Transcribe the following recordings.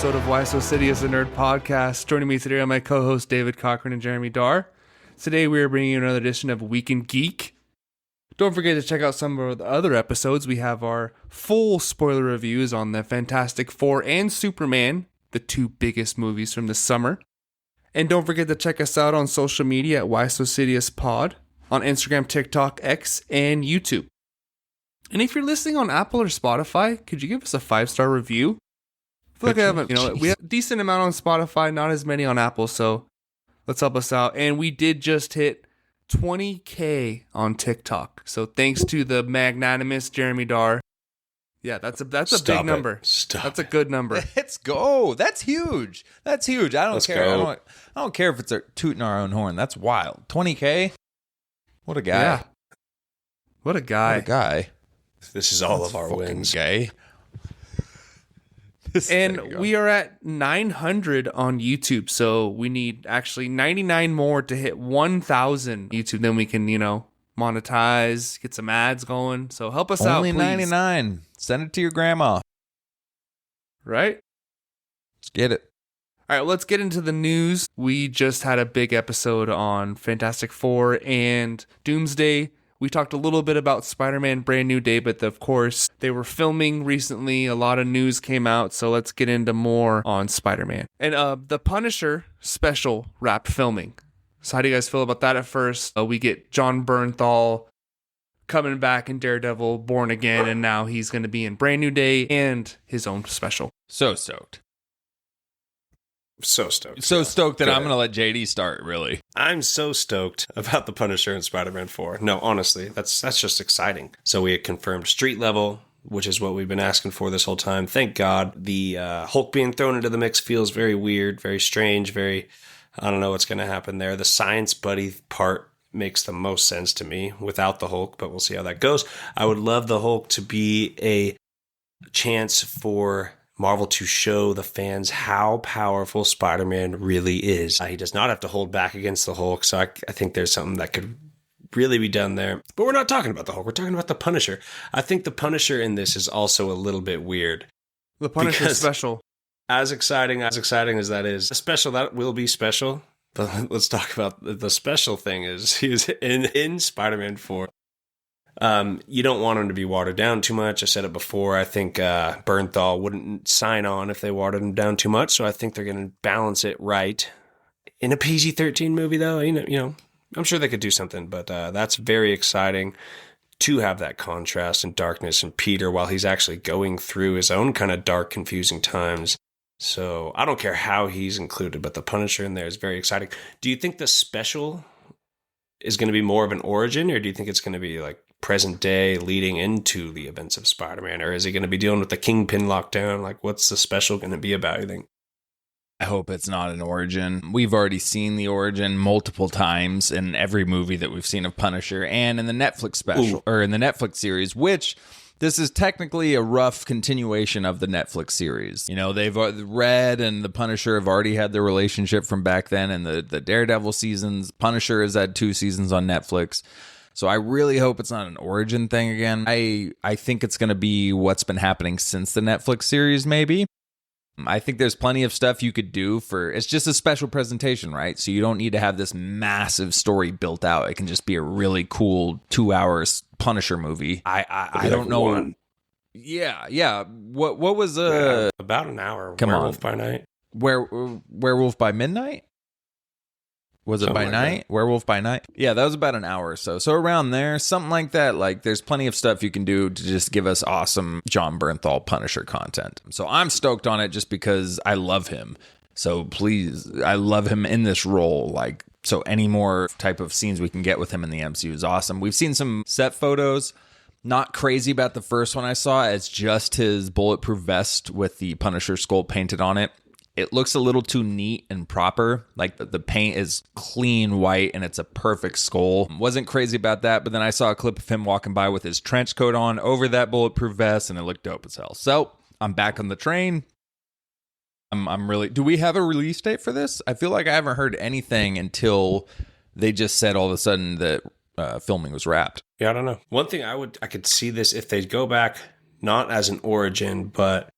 episode of Why So City is a Nerd podcast. Joining me today are my co-hosts David Cochran and Jeremy Darr. Today we are bringing you another edition of Week in Geek. Don't forget to check out some of the other episodes. We have our full spoiler reviews on the Fantastic Four and Superman, the two biggest movies from this summer. And don't forget to check us out on social media at Why So City Pod on Instagram, TikTok, X, and YouTube. And if you're listening on Apple or Spotify, could you give us a 5-star review? I feel like I haven't, we have a decent amount on Spotify, not as many on Apple, so let's help us out. And we did just hit 20K on TikTok. So thanks to the magnanimous Jeremy Darr. Yeah, that's a big number. That's a good number. Let's go. That's huge. That's huge. I don't care. I don't care if it's tooting our own horn. That's wild. 20K? What a guy. Yeah. What a guy. This is all of our wins. Gay. And we are at 900 on YouTube, so we need actually 99 more to hit 1,000 YouTube. Then we can, monetize, get some ads going. So help us out, please. Only 99. Send it to your grandma. Right? Let's get it. All right, let's get into the news. We just had a big episode on Fantastic Four and Doomsday. We talked a little bit about Spider-Man Brand New Day, but of course, they were filming recently. A lot of news came out, so let's get into more on Spider-Man. And the Punisher special wrapped filming. So how do you guys feel about that at first? We get John Bernthal coming back in Daredevil, Born Again, and now he's going to be in Brand New Day and his own special. So stoked. So stoked. So stoked that I'm going to let JD start, really. I'm so stoked about the Punisher and Spider-Man 4. No, honestly, that's just exciting. So we had confirmed street level, which is what we've been asking for this whole time. Thank God. The Hulk being thrown into the mix feels very weird, very strange, I don't know what's going to happen there. The science buddy part makes the most sense to me without the Hulk, but we'll see how that goes. I would love the Hulk to be a chance for Marvel to show the fans how powerful Spider-Man really is. He does not have to hold back against the Hulk, so I think there's something that could really be done there. But we're not talking about the Hulk. We're talking about the Punisher. I think the Punisher in this is also a little bit weird. The Punisher special. As exciting as that is, a special that will be special. But let's talk about the special thing is he's in Spider-Man 4. You don't want him to be watered down too much. I said it before. I think Bernthal wouldn't sign on if they watered him down too much. So I think they're going to balance it right. In a PG-13 movie, though, I'm sure they could do something. But that's very exciting to have that contrast and darkness in Peter while he's actually going through his own kind of dark, confusing times. So I don't care how he's included, but the Punisher in there is very exciting. Do you think the special is going to be more of an origin, or do you think it's going to be like present day leading into the events of Spider-Man, or is he going to be dealing with the Kingpin lockdown? Like, what's the special going to be about, you think? I hope it's not an origin. We've already seen the origin multiple times in every movie that we've seen of Punisher and in the Netflix special or in the Netflix series, which this is technically a rough continuation of the Netflix series. They've Red and the Punisher have already had their relationship from back then, and the Daredevil seasons. Punisher has had 2 seasons on Netflix. So I really hope it's not an origin thing again. I think it's going to be what's been happening since the Netflix series, maybe. I think there's plenty of stuff you could do it's just a special presentation, right? So you don't need to have this massive story built out. It can just be a really cool 2-hour Punisher movie. I don't know. One. Yeah. What was about an hour? Werewolf by Night. Werewolf by Midnight? Was it something by night? That. Werewolf by Night? Yeah, that was about an hour or so. So around there, something like that. Like, there's plenty of stuff you can do to just give us awesome John Bernthal Punisher content. So I'm stoked on it just because I love him. So please, I love him in this role. Like, so any more type of scenes we can get with him in the MCU is awesome. We've seen some set photos. Not crazy about the first one I saw. It's just his bulletproof vest with the Punisher skull painted on it. It looks a little too neat and proper. Like the paint is clean white and it's a perfect skull. Wasn't crazy about that, but then I saw a clip of him walking by with his trench coat on over that bulletproof vest and it looked dope as hell. So I'm back on the train. I'm really... Do we have a release date for this? I feel like I haven't heard anything until they just said all of a sudden that filming was wrapped. Yeah, I don't know. One thing I could see this if they go back, not as an origin, but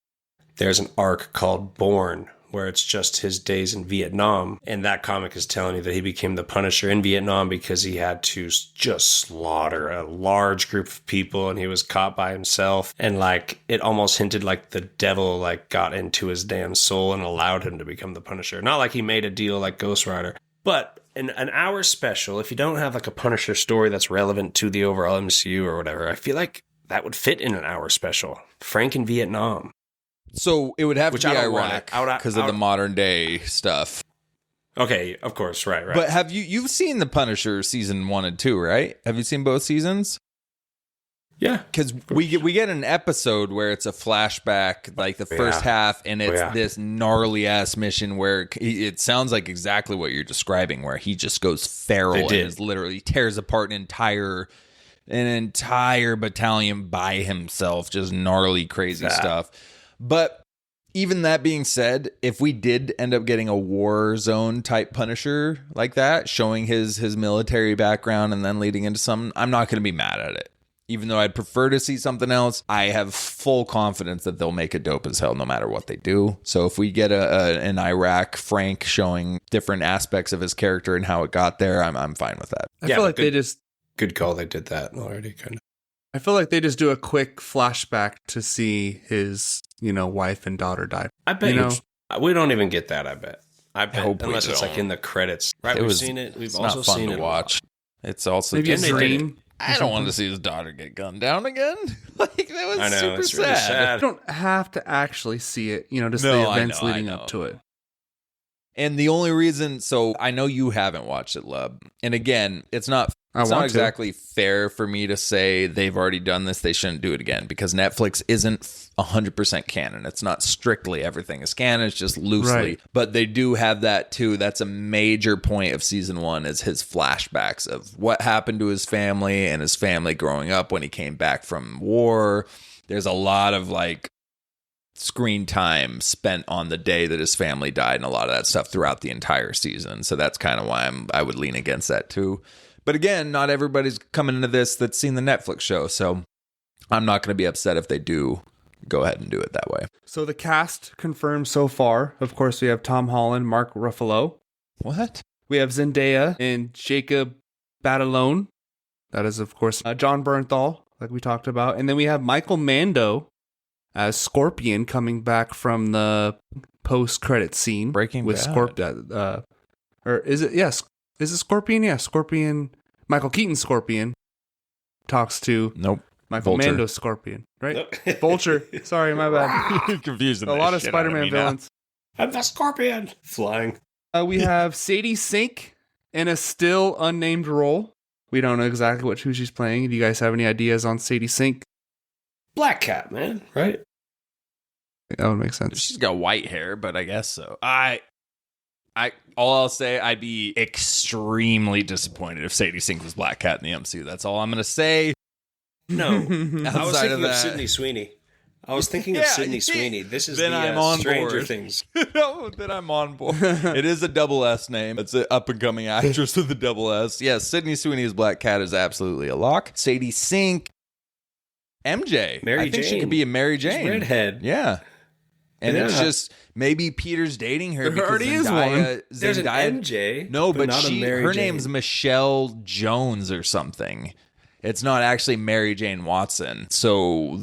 there's an arc called Born, where it's just his days in Vietnam. And that comic is telling you that he became the Punisher in Vietnam because he had to just slaughter a large group of people and he was caught by himself. And like, it almost hinted like the devil like got into his damn soul and allowed him to become the Punisher. Not like he made a deal like Ghost Rider, but in an hour special, if you don't have like a Punisher story that's relevant to the overall MCU or whatever, I feel like that would fit in an hour special. Frank in Vietnam. So it would have to be Iraq Iraq because of the modern day stuff. Okay, of course, right. But have you've seen the Punisher season 1 and 2, right? Have you seen both seasons? Yeah, because we get an episode where it's a flashback, like the first half, and it's this gnarly ass mission where it sounds like exactly what you're describing, where he just goes feral and is literally tears apart an entire battalion by himself, just gnarly, crazy stuff. But even that being said, if we did end up getting a war zone type Punisher like that, showing his military background and then leading into something, I'm not going to be mad at it. Even though I'd prefer to see something else, I have full confidence that they'll make it dope as hell no matter what they do. So if we get an Iraq Frank showing different aspects of his character and how it got there, I'm fine with that. I feel like they just... Good call, they did that already, kind of. I feel like they just do a quick flashback to see his, wife and daughter die. I bet we don't even get that. I bet unless it's don't. like in the credits. Right, we've seen it. We've also seen it. Watch. It's also maybe a dream. I don't want to see his daughter get gunned down again. Like that was super sad. Really sad. You don't have to actually see it. Just the events leading up to it. And the only reason, so I know you haven't watched it, Lub. And again, it's not exactly fair for me to say they've already done this, they shouldn't do it again, because Netflix isn't 100% canon. It's not strictly everything is canon, it's just loosely. Right. But they do have that too. That's a major point of season 1 is his flashbacks of what happened to his family and his family growing up when he came back from war. There's a lot of like screen time spent on the day that his family died and a lot of that stuff throughout the entire season. So that's kind of why I would lean against that too. But again, not everybody's coming into this that's seen the Netflix show. So I'm not going to be upset if they do go ahead and do it that way. So the cast confirmed so far. Of course, we have Tom Holland, Mark Ruffalo. What? We have Zendaya and Jacob Batalon. That is, of course, John Bernthal, like we talked about. And then we have Michael Mando as Scorpion coming back from the post-credit scene. Breaking with Bad. Scorpion. Or is it? Yes. Is it Scorpion? Yeah, Scorpion. Michael Keaton Scorpion talks to Michael Vulture. Mando Scorpion, right? Nope. Vulture. Sorry, my bad. Confusing a lot of Spider-Man villains. I'm the Scorpion. Flying. We have Sadie Sink in a still unnamed role. We don't know exactly who she's playing. Do you guys have any ideas on Sadie Sink? Black Cat, man, right? That would make sense. She's got white hair, but I guess so. All I'll say, I'd be extremely disappointed if Sadie Sink was Black Cat in the MCU. That's all I'm going to say. No. I was thinking of Sydney Sweeney. Sweeney. This is then I'm the on Stranger board. Things. No, then I'm on board. It is a double S name. It's an up-and-coming actress with a double S. Yes, Sydney Sweeney as Black Cat is absolutely a lock. Sadie Sink, MJ. Mary I think Jane. she could be a Mary Jane. She's redhead. Yeah. And it's just maybe Peter's dating her. There already is one. There's an MJ. No, but not a Mary her Jane. name's Michelle Jones or something. It's not actually Mary Jane Watson. So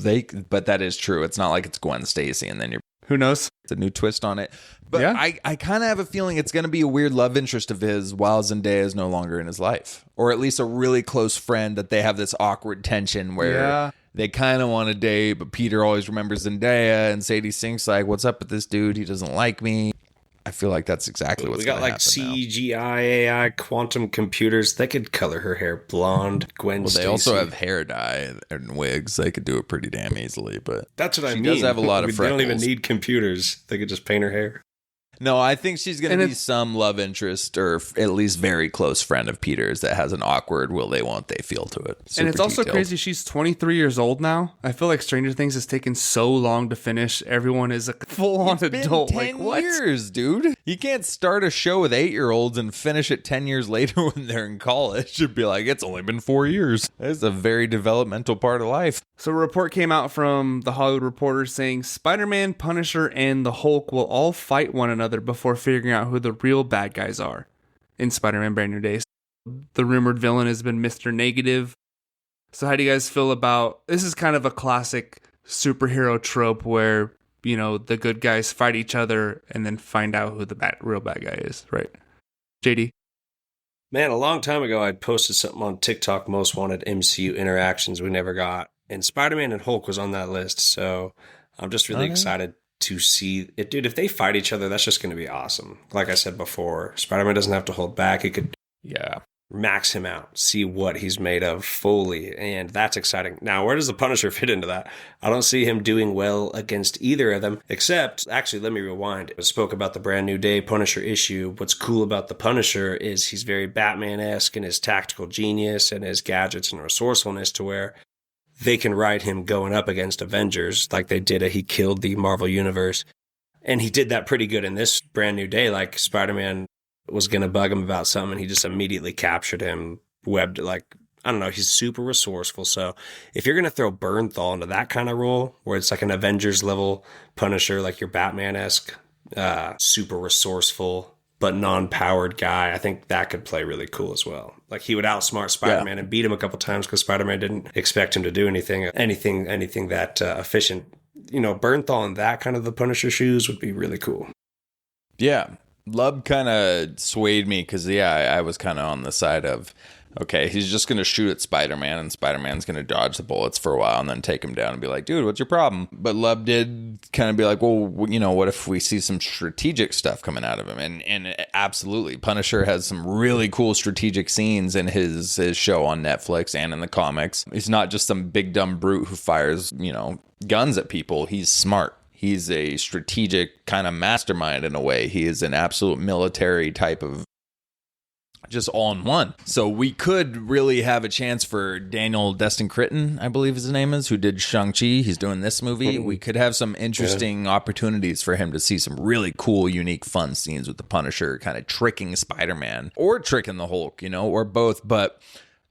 but that is true. It's not like it's Gwen Stacy and then who knows? It's a new twist on it. But yeah. I kind of have a feeling it's going to be a weird love interest of his while Zendaya is no longer in his life. Or at least a really close friend that they have this awkward tension where they kind of want to date, but Peter always remembers Zendaya and Sadie Sink's like, what's up with this dude? He doesn't like me. I feel like that's exactly what's going to happen. We got like CGI, AI, quantum computers. They could color her hair blonde. Gwen Stacy. They also have hair dye and wigs. They could do it pretty damn easily. But that's what I mean. She does have a lot of freckles. They don't even need computers. They could just paint her hair. No, I think she's going to be some love interest or at least very close friend of Peter's that has an awkward will they won't they feel to it. And it's also crazy. She's 23 years old now. I feel like Stranger Things has taken so long to finish. Everyone is a full-on adult. Been 10 years, dude. You can't start a show with 8-year-olds and finish it 10 years later when they're in college. You'd be like, it's only been 4 years. That's a very developmental part of life. So a report came out from The Hollywood Reporter saying Spider-Man, Punisher, and the Hulk will all fight one another before figuring out who the real bad guys are in Spider-Man Brand New Day. The rumored villain has been Mr. Negative. So how do you guys feel about... This is kind of a classic superhero trope where, you know, the good guys fight each other and then find out who the real bad guy is, right? JD? Man, a long time ago, I'd posted something on TikTok, most wanted MCU interactions we never got. And Spider-Man and Hulk was on that list. So I'm just really excited to see it. Dude, if they fight each other, that's just going to be awesome. Like I said before, Spider-Man doesn't have to hold back. He could max him out, see what he's made of fully. And that's exciting. Now, where does the Punisher fit into that? I don't see him doing well against either of them, except, actually, let me rewind. I spoke about the Brand New Day Punisher issue. What's cool about the Punisher is he's very Batman-esque in his tactical genius and his gadgets and resourcefulness to where they can ride him going up against Avengers like they did. He killed the Marvel Universe. And he did that pretty good in this Brand New Day. Like Spider-Man was going to bug him about something and he just immediately captured him, webbed, like, I don't know. He's super resourceful. So if you're going to throw Bernthal into that kind of role where it's like an Avengers level Punisher, like your Batman-esque, super resourceful, but non-powered guy, I think that could play really cool as well. Like he would outsmart Spider-Man and beat him a couple times because Spider-Man didn't expect him to do anything that efficient. You know, Bernthal in that kind of the Punisher shoes would be really cool. Yeah. Lub kind of swayed me because, I was kind of on the side of, okay, he's just going to shoot at Spider-Man and Spider-Man's going to dodge the bullets for a while and then take him down and be like, dude, what's your problem? But Lub did kind of be like, well, you know, what if we see some strategic stuff coming out of him? And absolutely, Punisher has some really cool strategic scenes in his show on Netflix and in the comics. He's not just some big dumb brute who fires, you know, guns at people. He's smart. He's a strategic kind of mastermind in a way. He is an absolute military type of just all in one. So we could really have a chance for Daniel Destin Critton, I believe his name is, who did Shang-Chi. He's doing this movie. We could have some interesting opportunities for him to see some really cool, unique, fun scenes with the Punisher, kind of tricking Spider-Man or tricking the Hulk, you know, or both. But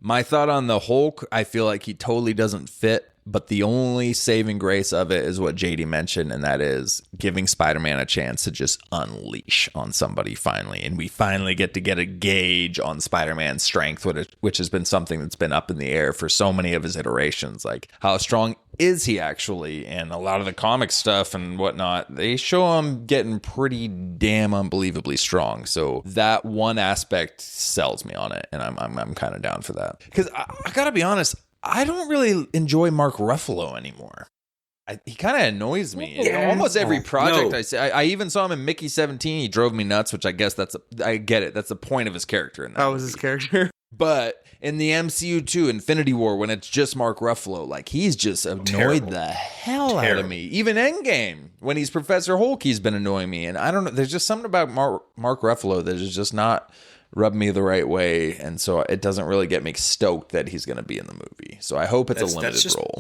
my thought on the Hulk, I feel like he totally doesn't fit. But the only saving grace of it is what JD mentioned, and that is giving Spider-Man a chance to just unleash on somebody finally. And we finally get a gauge on Spider-Man's strength, which has been something that's been up in the air for so many of his iterations. Like, how strong is he actually? And a lot of the comic stuff and whatnot, they show him getting pretty damn unbelievably strong. So that one aspect sells me on it, and I'm kind of down for that. Because I gotta be honest, I don't really enjoy Mark Ruffalo anymore. He kind of annoys me. Yeah. Almost every project I see. I even saw him in Mickey 17. He drove me nuts, which I guess I get it. That's the point of his character in that was his character. But in the MCU 2, Infinity War, when it's just Mark Ruffalo, like he's just annoyed the hell out of me. Even Endgame, when he's Professor Hulk, he's been annoying me. And I don't know. There's just something about Mark Ruffalo that is just not rub me the right way, and so it doesn't really get me stoked that he's going to be in the movie. So I hope it's a limited role.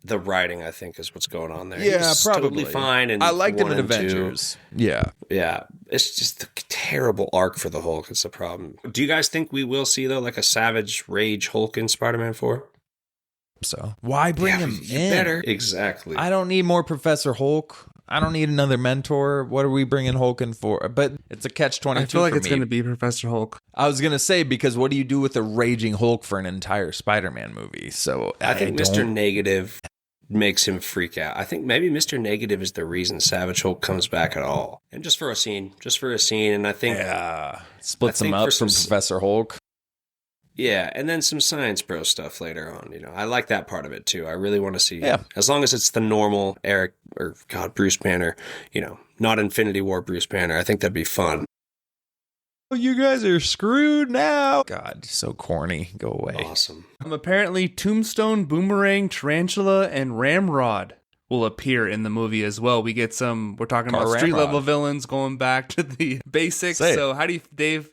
The writing, I think, is what's going on there. Yeah, He's probably totally fine. And I liked him in Avengers. Yeah, it's just a terrible arc for the Hulk. It's a problem. Do you guys think we will see though, like a savage rage Hulk in Spider-Man 4? So why bring him in? Better. Exactly. I don't need more Professor Hulk. I don't need another mentor. What are we bringing Hulk in for? But it's a catch-22 I feel like it's going to be Professor Hulk. I was going to say, because what do you do with a raging Hulk for an entire Spider-Man movie? So I think Mr. Negative makes him freak out. I think maybe Mr. Negative is the reason Savage Hulk comes back at all. And just for a scene. And I think... Yeah. Splits him up from Professor Hulk. Yeah, and then some Science Bro stuff later on. You know, I like that part of it too. I really want to see, as long as it's the normal Bruce Banner, you know, not Infinity War Bruce Banner. I think that'd be fun. Oh, you guys are screwed now. God, so corny. Go away. Awesome. Apparently, Tombstone, Boomerang, Tarantula, and Ramrod will appear in the movie as well. We get we're talking Car about street Ramrod. level villains going back to the basics. Say it. So how do you, Dave?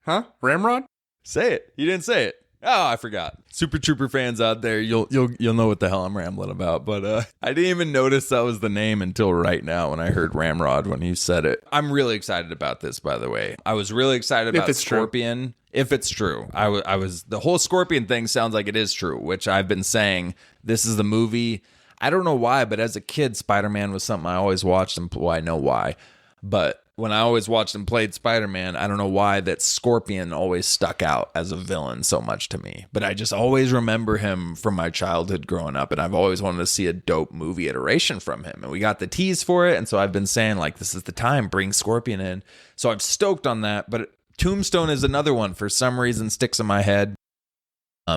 Huh? Ramrod? Say it. You didn't say it. Oh, I forgot. Super Trooper fans out there, you'll know what the hell I'm rambling about. But I didn't even notice that was the name until right now when I heard Ramrod when you said it. I'm really excited about this, by the way. I was really excited about Scorpion. True. If it's true. I was the whole Scorpion thing sounds like it is true, which I've been saying. This is the movie. I don't know why, but as a kid, Spider-Man was something I always watched, and well, I know why. But when I always watched and played Spider-Man, I don't know why that Scorpion always stuck out as a villain so much to me. But I just always remember him from my childhood growing up, and I've always wanted to see a dope movie iteration from him. And we got the tease for it, and so I've been saying, like, this is the time, bring Scorpion in. So I'm stoked on that, but Tombstone is another one for some reason sticks in my head.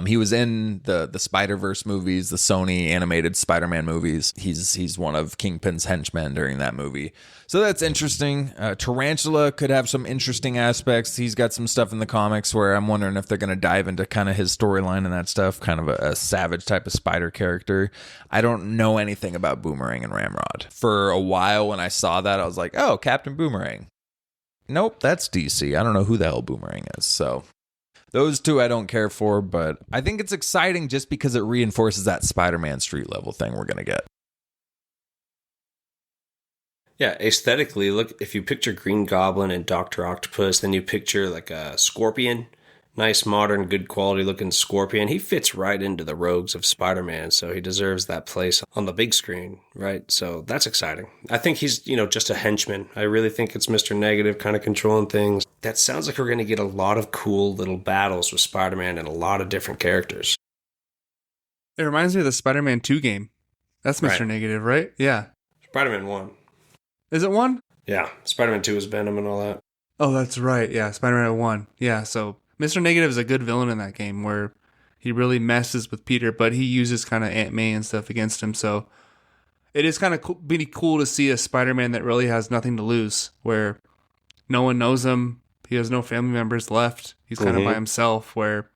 He was in the Spider-Verse movies, the Sony animated Spider-Man movies. He's one of Kingpin's henchmen during that movie. So that's interesting. Tarantula could have some interesting aspects. He's got some stuff in the comics where I'm wondering if they're going to dive into kind of his storyline and that stuff, kind of a savage type of spider character. I don't know anything about Boomerang and Ramrod. For a while when I saw that, I was like, oh, Captain Boomerang. Nope, that's DC. I don't know who the hell Boomerang is. So those two I don't care for, but I think it's exciting just because it reinforces that Spider-Man street level thing we're going to get. Yeah, aesthetically, look, if you picture Green Goblin and Dr. Octopus, then you picture like a Scorpion, nice, modern, good quality looking Scorpion. He fits right into the rogues of Spider-Man, so he deserves that place on the big screen, right? So that's exciting. I think he's, just a henchman. I really think it's Mr. Negative kind of controlling things. That sounds like we're going to get a lot of cool little battles with Spider-Man and a lot of different characters. It reminds me of the Spider-Man 2 game. That's Mr. Right. Negative, right? Yeah. Spider-Man 1. Is it 1? Yeah, Spider-Man 2 is Venom and all that. Oh, that's right. Yeah, Spider-Man 1. Yeah, so Mr. Negative is a good villain in that game where he really messes with Peter, but he uses kind of Aunt May and stuff against him. So it is kind of really cool to see a Spider-Man that really has nothing to lose, where no one knows him. He has no family members left. He's kind of by himself, where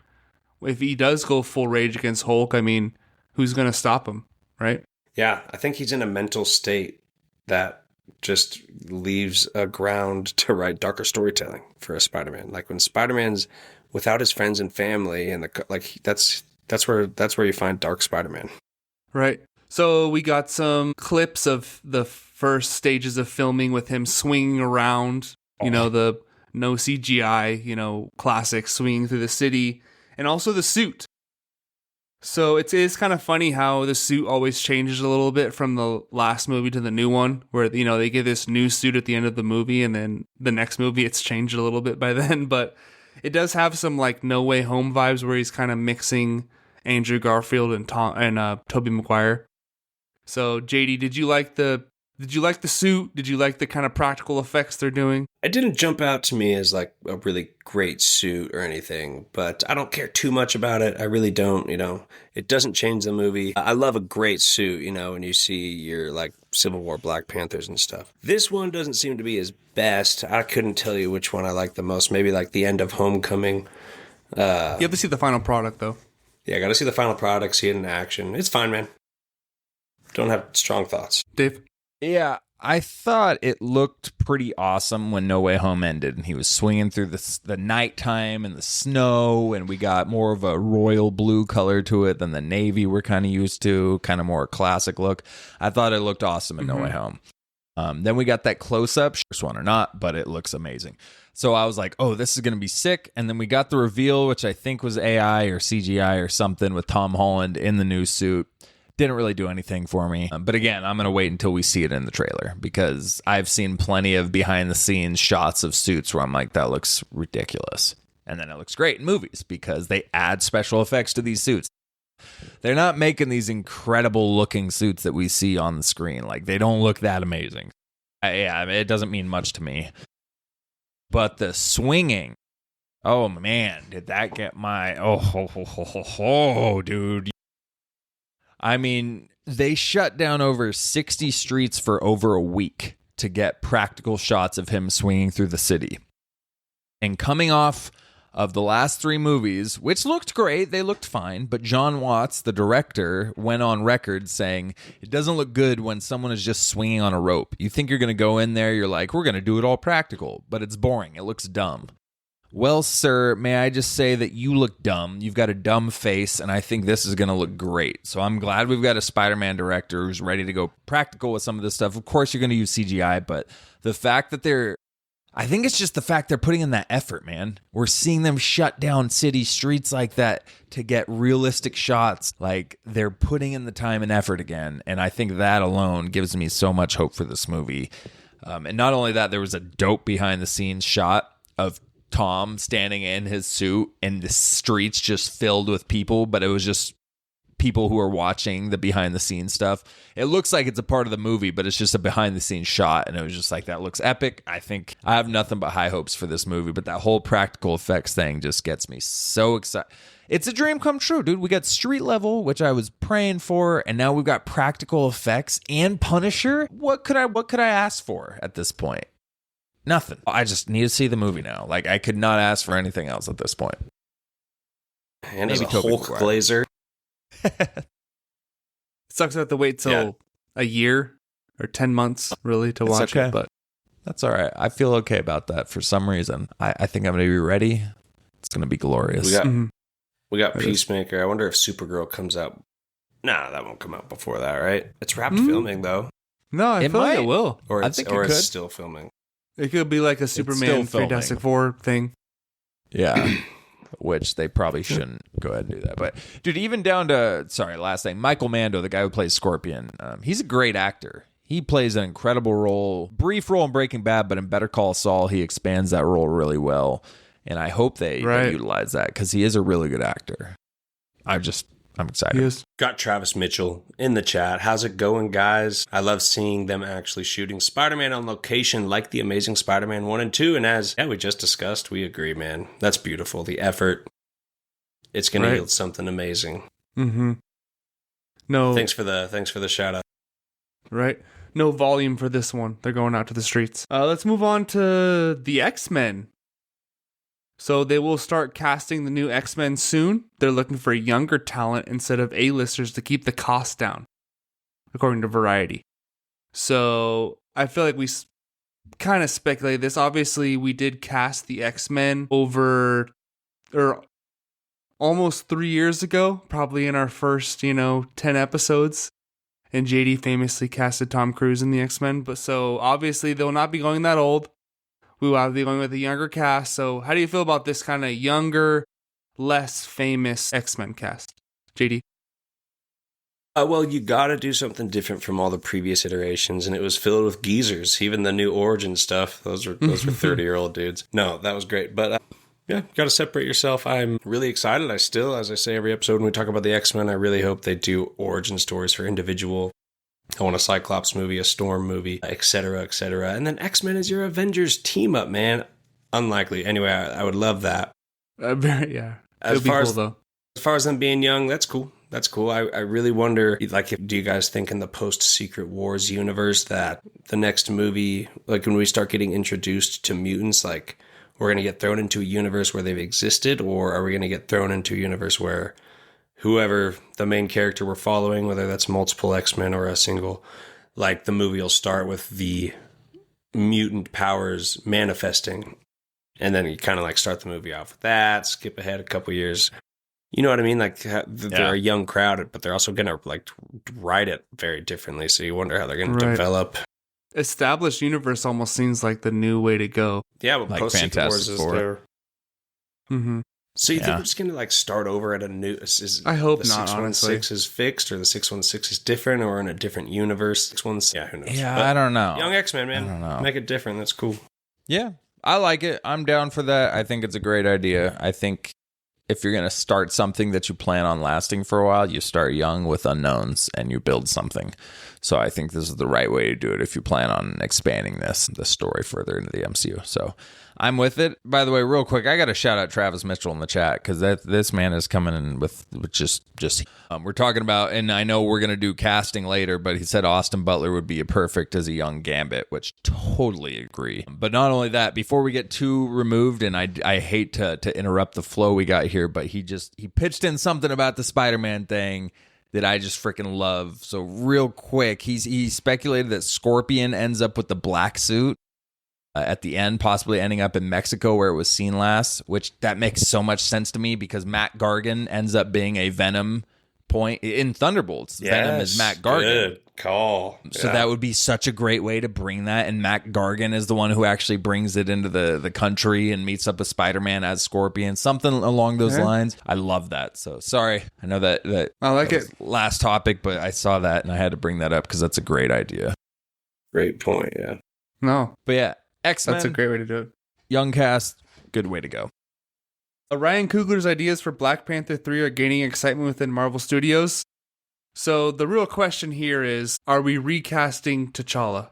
if he does go full rage against Hulk, I mean, who's going to stop him, right? Yeah, I think he's in a mental state that just leaves a ground to write darker storytelling for a Spider-Man. Like when Spider-Man's without his friends and family, and that's where you find Dark Spider-Man. Right. So we got some clips of the first stages of filming with him swinging around, the no CGI, classic swinging through the city, and also the suit. So it is kind of funny how the suit always changes a little bit from the last movie to the new one, where, they give this new suit at the end of the movie, and then the next movie it's changed a little bit by then. But it does have some like No Way Home vibes where he's kind of mixing Andrew Garfield and Tobey Maguire. So JD, did you like the suit? Did you like the kind of practical effects they're doing? It didn't jump out to me as like a really great suit or anything, but I don't care too much about it. I really don't, It doesn't change the movie. I love a great suit, when you see your like Civil War Black Panthers and stuff. This one doesn't seem to be his best. I couldn't tell you which one I like the most. Maybe like the end of Homecoming. You have to see the final product, though. Yeah, I got to see the final product, see it in action. It's fine, man. Don't have strong thoughts. Dave? Yeah, I thought it looked pretty awesome when No Way Home ended, and he was swinging through the nighttime and the snow, and we got more of a royal blue color to it than the navy we're kind of used to, kind of more classic look. I thought it looked awesome in No Way Home. Then we got that close-up, first one or not, but it looks amazing. So I was like, oh, this is going to be sick. And then we got the reveal, which I think was AI or CGI or something with Tom Holland in the new suit. Didn't really do anything for me. But again, I'm going to wait until we see it in the trailer because I've seen plenty of behind the scenes shots of suits where I'm like, that looks ridiculous. And then it looks great in movies because they add special effects to these suits. They're not making these incredible looking suits that we see on the screen. Like they don't look that amazing. It doesn't mean much to me. But the swinging, oh man, did that get my, dude. I mean, they shut down over 60 streets for over a week to get practical shots of him swinging through the city. And coming off of the last 3 movies, which looked great. They looked fine. But John Watts, the director, went on record saying it doesn't look good when someone is just swinging on a rope. You think you're going to go in there, you're like, we're going to do it all practical, but it's boring. It looks dumb. Well, sir, may I just say that you look dumb. You've got a dumb face, and I think this is going to look great. So I'm glad we've got a Spider-Man director who's ready to go practical with some of this stuff. Of course, you're going to use CGI, but the fact that I think it's just the fact they're putting in that effort, man. We're seeing them shut down city streets like that to get realistic shots. Like, they're putting in the time and effort again, and I think that alone gives me so much hope for this movie. And not only that, there was a dope behind-the-scenes shot of Tom standing in his suit and the streets just filled with people, but it was just people who are watching the behind the scenes stuff. It looks like it's a part of the movie, but it's just a behind the scenes shot, and it was just like, that looks epic. I think I have nothing but high hopes for this movie, but that whole practical effects thing just gets me so excited. It's a dream come true, dude. We got street level, which I was praying for, and now we've got practical effects and Punisher. What could I ask for at this point? Nothing. I just need to see the movie now. Like, I could not ask for anything else at this point. And as a Hulk Glazer. It sucks to have to wait till a year or 10 months, really, to watch it. But that's all right. I feel okay about that for some reason. I think I'm going to be ready. It's going to be glorious. We got Peacemaker. I wonder if Supergirl comes out. Nah, that won't come out before that, right? It's wrapped filming, though. No, I feel like it will. Or I think it's still filming. It could be like a Superman Fantastic Four thing. Yeah. Which they probably shouldn't go ahead and do that. But, dude, even down to, last thing, Michael Mando, the guy who plays Scorpion, he's a great actor. He plays an incredible role, brief role in Breaking Bad, but in Better Call Saul, he expands that role really well. And I hope they utilize that because he is a really good actor. I'm excited. Yes. Got Travis Mitchell in the chat. How's it going, guys? I love seeing them actually shooting Spider-Man on location like the Amazing Spider-Man 1 and 2. And as we just discussed, we agree, man. That's beautiful. The effort. It's going to yield something amazing. Mm-hmm. No. Thanks for the shout out. Right. No volume for this one. They're going out to the streets. Let's move on to the X Men. So they will start casting the new X Men soon. They're looking for younger talent instead of A-listers to keep the cost down, according to Variety. So I feel like we kind of speculate this. Obviously, we did cast the X Men almost 3 years ago, probably in our first 10 episodes. And JD famously casted Tom Cruise in the X Men. But so obviously they'll not be going that old. We will be going with a younger cast. So how do you feel about this kind of younger, less famous X-Men cast? JD? Well, you got to do something different from all the previous iterations, and it was filled with geezers. Even the new Origin stuff, those were 30-year-old dudes. No, that was great. But got to separate yourself. I'm really excited. As I say every episode when we talk about the X-Men, I really hope they do origin stories for individual. I want a Cyclops movie, a Storm movie, et cetera, et cetera. And then X-Men is your Avengers team up, man. Unlikely. Anyway, I would love that. It'll be cool, though. As far as them being young, that's cool. That's cool. I really wonder, do you guys think in the post-Secret Wars universe that the next movie, like when we start getting introduced to mutants, like we're going to get thrown into a universe where they've existed, or are we going to get thrown into a universe where whoever the main character we're following, whether that's multiple X-Men or a single, like the movie will start with the mutant powers manifesting, and then you kind of like start the movie off with that, skip ahead a couple years. You know what I mean? Like they're a young crowd, but they're also going to like write it very differently. So you wonder how they're going to develop. Established universe almost seems like the new way to go. Yeah, but like post-Secret Wars is there. Mm-hmm. So you think we're just going to like start over at a new... I hope the not, 616 is fixed, or the 616 is different, or in a different universe? 616, who knows? Yeah, but I don't know. Young X-Men, man. I don't know. Make it different. That's cool. Yeah, I like it. I'm down for that. I think it's a great idea. I think if you're going to start something that you plan on lasting for a while, you start young with unknowns and you build something. So I think this is the right way to do it if you plan on expanding this story further into the MCU. So I'm with it. By the way, real quick, I got to shout out Travis Mitchell in the chat because this man is coming in with just we're talking about, and I know we're going to do casting later, but he said Austin Butler would be perfect as a young Gambit, which totally agree. But not only that, before we get too removed, and I hate to interrupt the flow we got here, but he pitched in something about the Spider-Man thing that I just freaking love. So real quick, he speculated that Scorpion ends up with the black suit at the end, possibly ending up in Mexico where it was seen last, which that makes so much sense to me because Matt Gargan ends up being a Venom point in Thunderbolts. Yes, Venom is Matt Gargan. Good call. So that would be such a great way to bring that. And Matt Gargan is the one who actually brings it into the country and meets up with Spider-Man as Scorpion, something along those lines. I love that. So sorry. I know that I like it. Last topic, but I saw that and I had to bring that up because that's a great idea. Great point. Yeah. No. But yeah, X Men. That's a great way to do it. Young cast, good way to go. Ryan Coogler's ideas for Black Panther 3 are gaining excitement within Marvel Studios. So the real question here is, are we recasting T'Challa?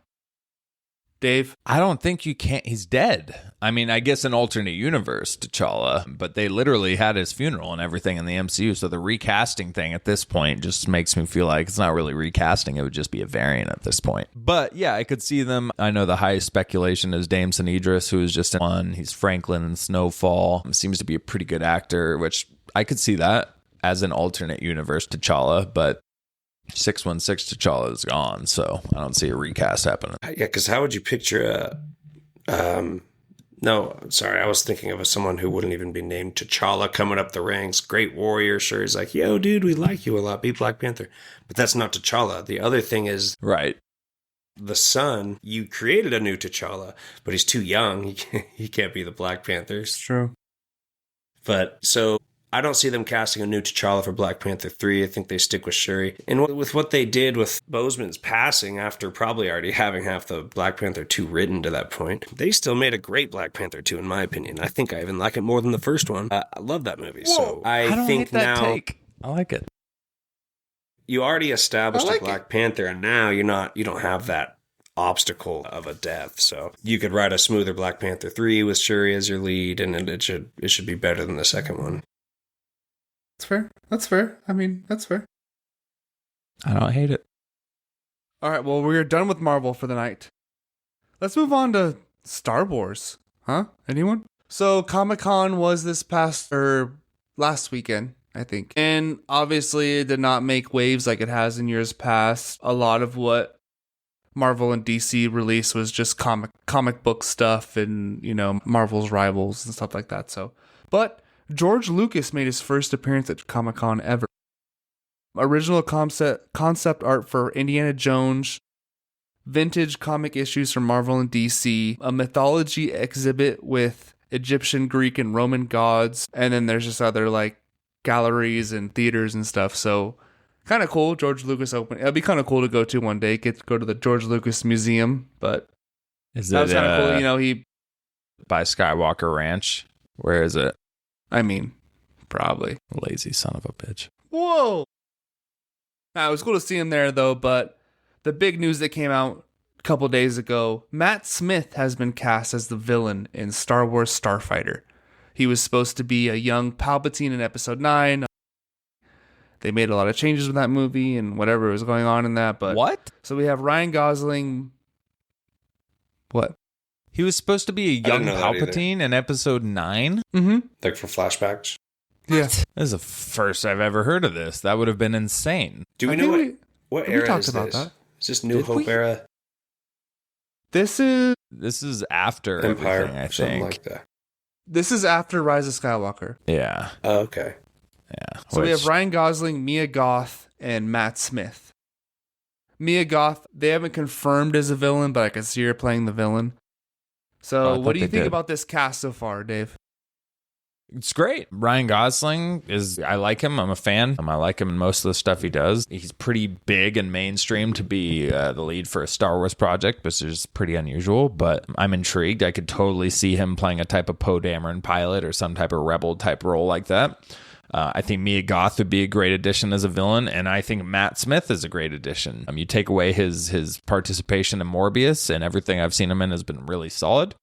Dave? I don't think you can. He's dead. I mean, I guess an alternate universe, T'Challa, but they literally had his funeral and everything in the MCU. So the recasting thing at this point just makes me feel like it's not really recasting. It would just be a variant at this point. But yeah, I could see them. I know the highest speculation is Damson Idris, who is just in one. He's Franklin in Snowfall. Seems to be a pretty good actor, which I could see that as an alternate universe T'Challa, but 616 T'Challa is gone, so I don't see a recast happening. Yeah, because how would you picture no, sorry, I was thinking of someone who wouldn't even be named T'Challa coming up the ranks. Great warrior, sure. He's like, yo, dude, we like you a lot. Be Black Panther. But that's not T'Challa. The other thing is... Right. The son, you created a new T'Challa, but he's too young. He can't be the Black Panther. It's true. But so... I don't see them casting a new T'Challa for Black Panther 3. I think they stick with Shuri. And with what they did with Boseman's passing after probably already having half the Black Panther 2 written to that point, they still made a great Black Panther 2, in my opinion. I think I even like it more than the first one. I love that movie. Whoa, so I don't think hate that now take. I like it. You already established like a Black Panther, and now you don't have that obstacle of a death. So you could write a smoother Black Panther 3 with Shuri as your lead, and it should be better than the second one. That's fair. That's fair. I mean, that's fair. I don't hate it. All right, well, we're done with Marvel for the night. Let's move on to Star Wars. Huh? Anyone? So Comic-Con was last weekend, I think. And obviously it did not make waves like it has in years past. A lot of what Marvel and DC released was just comic book stuff and, Marvel's rivals and stuff like that. But George Lucas made his first appearance at Comic-Con ever. Original concept art for Indiana Jones, vintage comic issues from Marvel and DC, a mythology exhibit with Egyptian, Greek, and Roman gods, and then there's just other galleries and theaters and stuff. So kind of cool. George Lucas opened. It'll be kind of cool to go to one day. Get to go to the George Lucas Museum, but that was kind of cool. He by Skywalker Ranch. Where is it? I mean, probably. Lazy son of a bitch. Whoa! It was cool to see him there, though, but the big news that came out a couple days ago, Matt Smith has been cast as the villain in Star Wars Starfighter. He was supposed to be a young Palpatine in Episode 9. They made a lot of changes with that movie and whatever was going on in that, but... What? So we have Ryan Gosling... What? He was supposed to be a young Palpatine in Episode 9? Mm-hmm. Like for flashbacks? Yeah. This is the first I've ever heard of this. That would have been insane. Do we know what era is this? That. Is this New Hope era? This is after Empire, everything, I something think. like that. This is after Rise of Skywalker. Yeah. Oh, okay. Yeah. So we have Ryan Gosling, Mia Goth, and Matt Smith. Mia Goth, they haven't confirmed as a villain, but I can see her playing the villain. So what do you think about this cast so far, Dave? It's great. Ryan Gosling I like him. I'm a fan. I like him in most of the stuff he does. He's pretty big and mainstream to be the lead for a Star Wars project, which is pretty unusual, but I'm intrigued. I could totally see him playing a type of Poe Dameron pilot or some type of rebel type role like that. I think Mia Goth would be a great addition as a villain, and I think Matt Smith is a great addition. You take away his participation in Morbius, and everything I've seen him in has been really solid.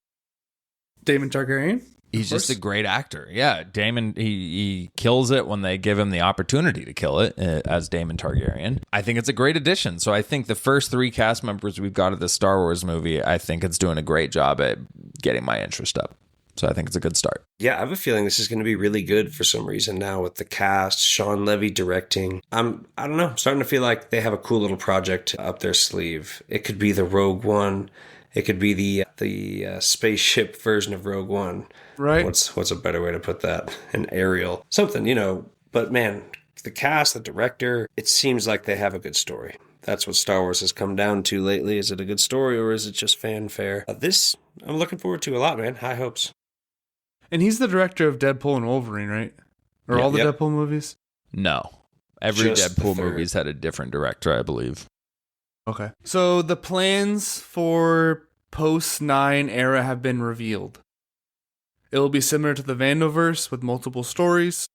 Daemon Targaryen? He's just a great actor. Yeah, Daemon, he kills it when they give him the opportunity to kill it as Daemon Targaryen. I think it's a great addition. So I think the first 3 cast members we've got of the Star Wars movie, I think it's doing a great job at getting my interest up. So I think it's a good start. Yeah, I have a feeling this is going to be really good for some reason now with the cast, Sean Levy directing. I don't know, I'm starting to feel like they have a cool little project up their sleeve. It could be the Rogue One. It could be the spaceship version of Rogue One. Right. What's a better way to put that? An aerial. Something, But man, the cast, the director, it seems like they have a good story. That's what Star Wars has come down to lately. Is it a good story or is it just fanfare? This, I'm looking forward to a lot, man. High hopes. And he's the director of Deadpool and Wolverine, right? Or all the Deadpool movies? No. Every Just Deadpool movie's had a different director, I believe. Okay. So the plans for post-9 era have been revealed. It will be similar to the Mando-verse with multiple stories.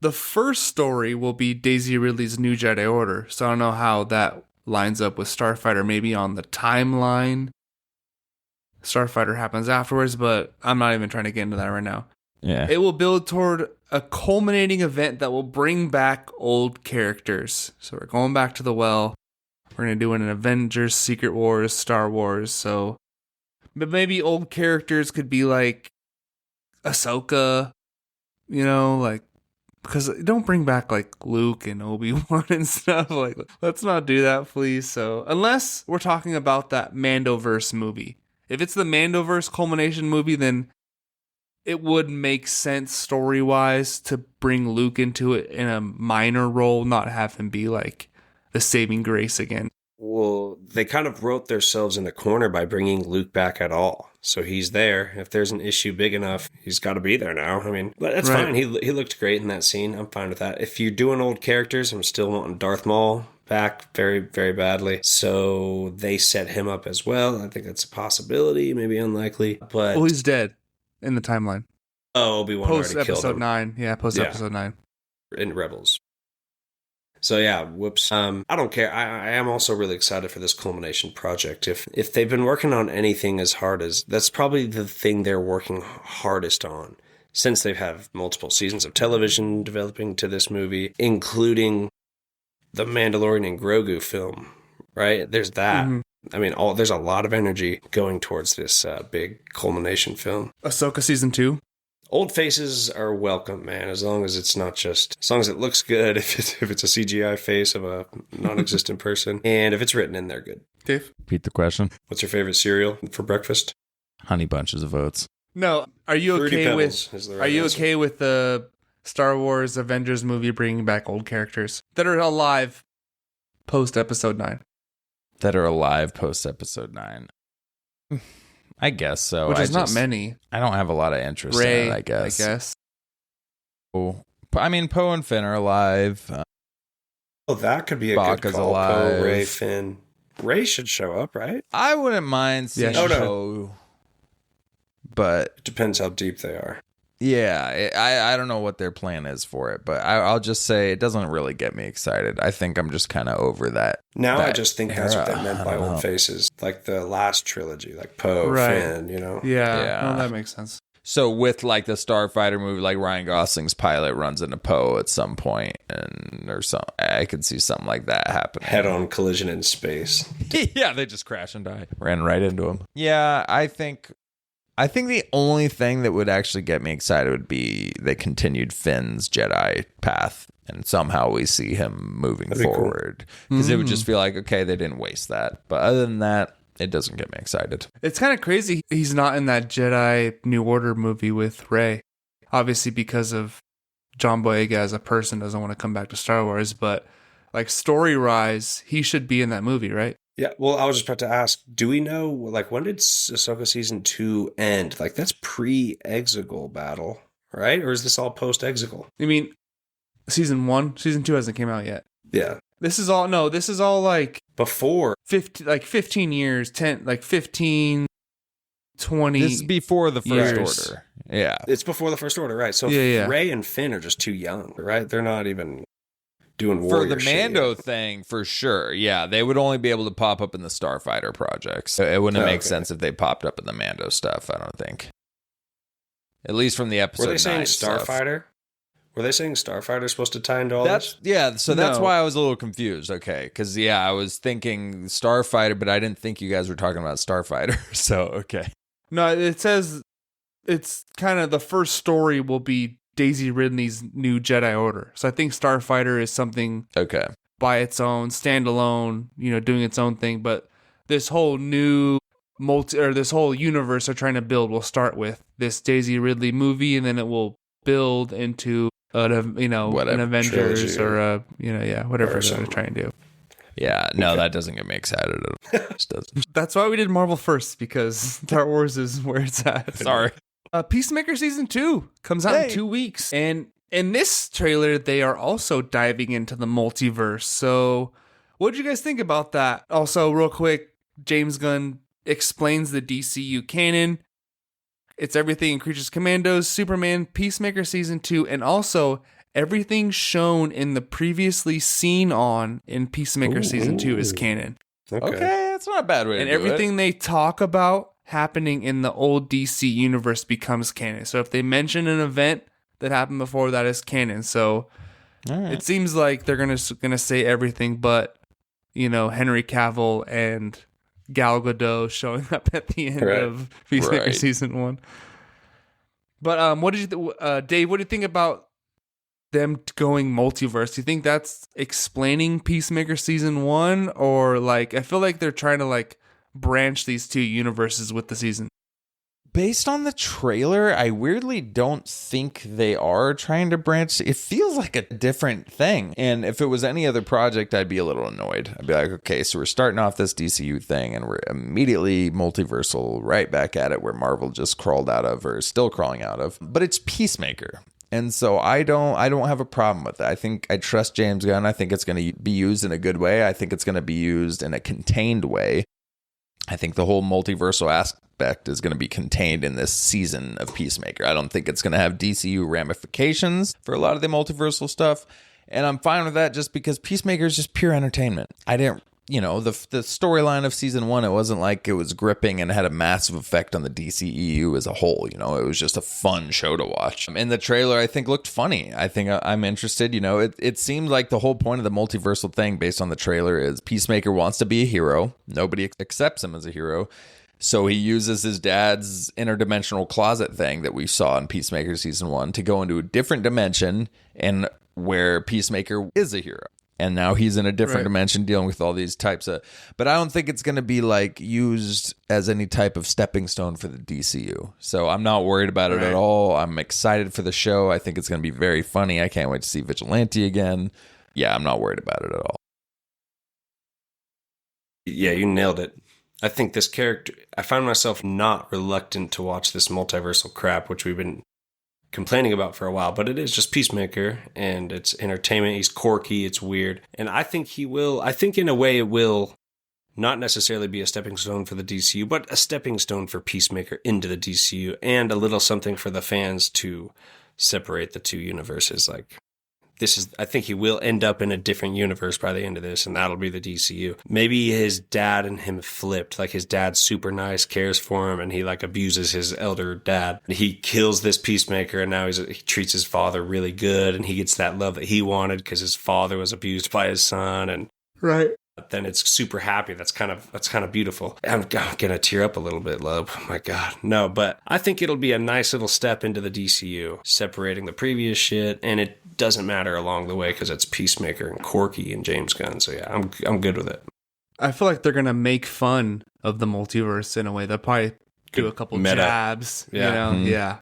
The first story will be Daisy Ridley's New Jedi Order, so I don't know how that lines up with Starfighter, maybe on the timeline. Starfighter happens afterwards, but I'm not even trying to get into that right now. Yeah. It will build toward a culminating event that will bring back old characters. So we're going back to the well. We're going to do an Avengers, Secret Wars, Star Wars, so... But maybe old characters could be like Ahsoka, because don't bring back like Luke and Obi-Wan and stuff. Like, let's not do that, please. So, unless we're talking about that Mando-verse movie. If it's the Mando-verse culmination movie, then it would make sense story-wise to bring Luke into it in a minor role, not have him be like the saving grace again. Well, they kind of wrote themselves in the corner by bringing Luke back at all. So he's there. If there's an issue big enough, he's got to be there now. I mean, but that's fine. He looked great in that scene. I'm fine with that. If you're doing old characters, I'm still wanting Darth Maul back very, very badly. So they set him up as well. I think that's a possibility, maybe unlikely. But Well, he's dead in the timeline. Oh, Obi-Wan already killed him. Post-episode 9. Yeah, post-episode 9. In Rebels. So yeah, whoops. I don't care. I am also really excited for this culmination project. If they've been working on anything as hard as, that's probably the thing they're working hardest on, since they've had multiple seasons of television developing to this movie, including the Mandalorian and Grogu film, right? There's that. Mm-hmm. I mean, there's a lot of energy going towards this big culmination film. Ahsoka season 2. Old faces are welcome, man, as long as it's not just, as long as it looks good, if it's a CGI face of a non-existent person, and if it's written in there, good. Dave? Repeat the question. What's your favorite cereal for breakfast? Honey Bunches of Oats. No, are you Fruity okay Pebbles with, is the right are you answer. okay with the Star Wars Avengers movie bringing back old characters that are alive post-episode 9? That are alive post-episode 9. I guess so. Which is not many. I don't have a lot of interest Rey, in it, I guess. Oh, I mean, Poe and Finn are alive. Oh, that could be a Bach good is call. alive. Poe, Rey, Finn. Rey should show up, right? I wouldn't mind seeing Yeah, Poe, but It depends how deep they are. yeah, I don't know what their plan is for it, but I'll just say it doesn't really get me excited. I think I'm just kind of over that. Now that I just think that's what they era. meant I by don't old know. faces, like the last trilogy, like Poe, Right. Finn, Yeah, Yeah. well, that makes sense. So with like the Starfighter movie, like Ryan Gosling's pilot runs into Poe at some point, and or some, I could see something like that happening. head-on collision in space. Yeah, they just crash and die. Ran right into him. Yeah, I think the only thing that would actually get me excited would be the continued Finn's Jedi path, and somehow we see him moving That'd be cool. forward. Because it would just feel like, okay, they didn't waste that. But other than that, it doesn't get me excited. It's kind of crazy he's not in that Jedi New Order movie with Rey. Obviously because of John Boyega as a person doesn't want to come back to Star Wars, but like story-wise, he should be in that movie, right? Yeah, well, I was just about to ask, do we know, like, when did Ahsoka Season 2 end? Like, that's pre-Exegol battle, right? Or is this all post-Exegol? You mean season 1? Season 2 hasn't came out yet. Yeah. This is all like Before 15 years, 10, like 15, 20. This is before the First years. Order. Yeah. It's before the First Order, right? So Yeah. Rey and Finn are just too young, right? They're not even doing For warrior the shit Mando yet. thing, for sure. Yeah, they would only be able to pop up in the Starfighter projects. It wouldn't make sense if they popped up in the Mando stuff, I don't think. At least from the episode Were they saying 9 stuff. Starfighter? Were they saying Starfighter is supposed to tie into all this? Yeah, so that's No. why I was a little confused. Okay, because I was thinking Starfighter, but I didn't think you guys were talking about Starfighter. So okay, No, it says it's kind of the first story will be Daisy Ridley's new Jedi Order. So I think Starfighter is something okay, by its own, standalone, doing its own thing. But this whole new this whole universe they're trying to build will start with this Daisy Ridley movie, and then it will build into an Avengers trilogy or whatever they're something. trying to do. yeah, no, that doesn't get me excited at all. It just doesn't. That's why we did Marvel first, because Star Wars is where it's at. Sorry. Peacemaker season 2 comes out in 2 weeks, and in this trailer they are also diving into the multiverse. So what did you guys think about that? Also, real quick, James Gunn explains the DCU canon. It's everything in Creatures Commandos, Superman, Peacemaker season 2, and also everything shown in the previously seen on in Peacemaker season 2 is canon. Okay, that's not a bad way to And do everything they talk about happening in the old DC universe becomes canon. So if they mention an event that happened before, that is canon. So it seems like they're gonna say everything but Henry Cavill and Gal Gadot showing up at the end of Peacemaker season 1. But what did you Dave, what do you think about them going multiverse? Do you think that's explaining Peacemaker season 1, or I feel like they're trying to branch these two universes with the season? Based on the trailer, I weirdly don't think they are trying to branch. It feels like a different thing. And if it was any other project, I'd be a little annoyed. I'd be like, okay, so we're starting off this DCU thing and we're immediately multiversal right back at it where Marvel just crawled out of or is still crawling out of. But it's Peacemaker. And so I don't have a problem with that. I trust James Gunn. I think it's going to be used in a good way. I think it's going to be used in a contained way. I think the whole multiversal aspect is going to be contained in this season of Peacemaker. I don't think it's going to have DCU ramifications for a lot of the multiversal stuff. And I'm fine with that just because Peacemaker is just pure entertainment. I didn't, the storyline of season 1, it wasn't like it was gripping and had a massive effect on the DCEU as a whole. It was just a fun show to watch. And the trailer, I think, looked funny. I think I'm interested. It seemed like the whole point of the multiversal thing based on the trailer is Peacemaker wants to be a hero. Nobody accepts him as a hero. So he uses his dad's interdimensional closet thing that we saw in Peacemaker season 1 to go into a different dimension and where Peacemaker is a hero. And now he's in a different dimension dealing with all these types of... But I don't think it's going to be used as any type of stepping stone for the DCU. So I'm not worried about it at all. I'm excited for the show. I think it's going to be very funny. I can't wait to see Vigilante again. Yeah, I'm not worried about it at all. Yeah, you nailed it. I think this character... I find myself not reluctant to watch this multiversal crap, which we've been complaining about for a while, but it is just Peacemaker and it's entertainment. He's quirky, it's weird, and I think in a way it will not necessarily be a stepping stone for the DCU, but a stepping stone for Peacemaker into the DCU and a little something for the fans to separate the two universes. I think he will end up in a different universe by the end of this, and that'll be the DCU. Maybe his dad and him flipped. His dad's super nice, cares for him, and he abuses his elder dad. He kills this Peacemaker, and now he treats his father really good, and he gets that love that he wanted because his father was abused by his son, and then it's super happy. That's kind of beautiful. I'm gonna tear up a little bit, Loeb. Oh my God, no, but I think it'll be a nice little step into the DCU, separating the previous shit, and it doesn't matter along the way because it's Peacemaker and quirky and James Gunn. So yeah, I'm good with it. I feel like they're gonna make fun of the multiverse in a way. They'll probably do a couple Meta. jabs. Yeah.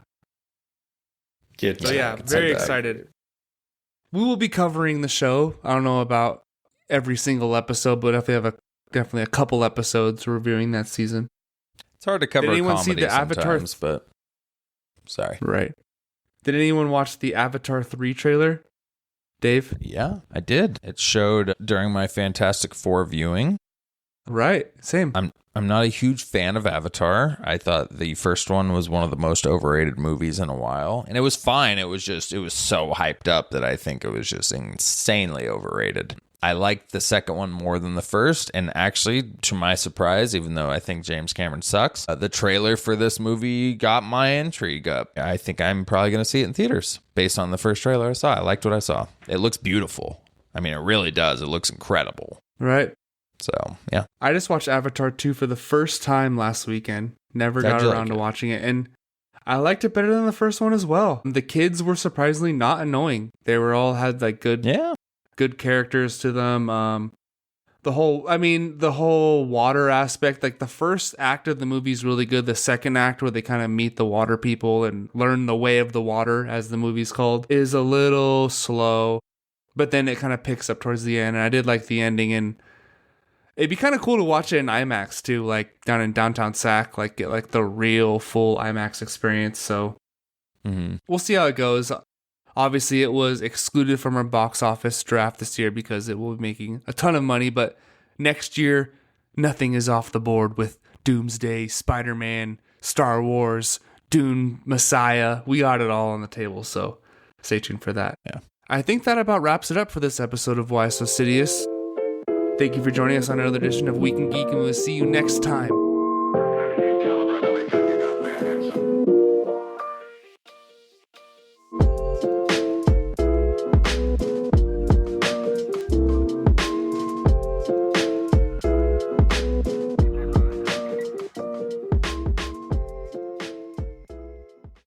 Very excited. We will be covering the show. I don't know about every single episode, but definitely a couple episodes reviewing that season. It's hard to cover Did anyone comedy see the Avatar? sometimes, but sorry. Right. Did anyone watch the Avatar 3 trailer? Dave? Yeah, I did. It showed during my Fantastic Four viewing. Right, same. I'm not a huge fan of Avatar. I thought the first one was one of the most overrated movies in a while. And it was fine. It was so hyped up that I think it was just insanely overrated. I liked the second one more than the first. And actually, to my surprise, even though I think James Cameron sucks, the trailer for this movie got my intrigue up. I think I'm probably going to see it in theaters based on the first trailer I saw. I liked what I saw. It looks beautiful. I mean, it really does. It looks incredible. Right. So, yeah. I just watched Avatar 2 for the first time last weekend. Never got around to watching it. And I liked it better than the first one as well. The kids were surprisingly not annoying. They were all had like good characters to them. The whole water aspect, like the first act of the movie is really good. The second act, where they kind of meet the water people and learn the way of the water, as the movie's called, is a little slow. But then it kind of picks up towards the end. And I did like the ending, and it'd be kind of cool to watch it in IMAX too, like down in downtown Sac, like get like the real full IMAX experience. So we'll see how it goes. Obviously, it was excluded from our box office draft this year because it will be making a ton of money. But next year, nothing is off the board with Doomsday, Spiderman, Star Wars, Dune, Messiah. We got it all on the table, so stay tuned for that. Yeah, I think that about wraps it up for this episode of Why So Sidious. Thank you for joining us on another edition of Week in Geek, and we'll see you next time.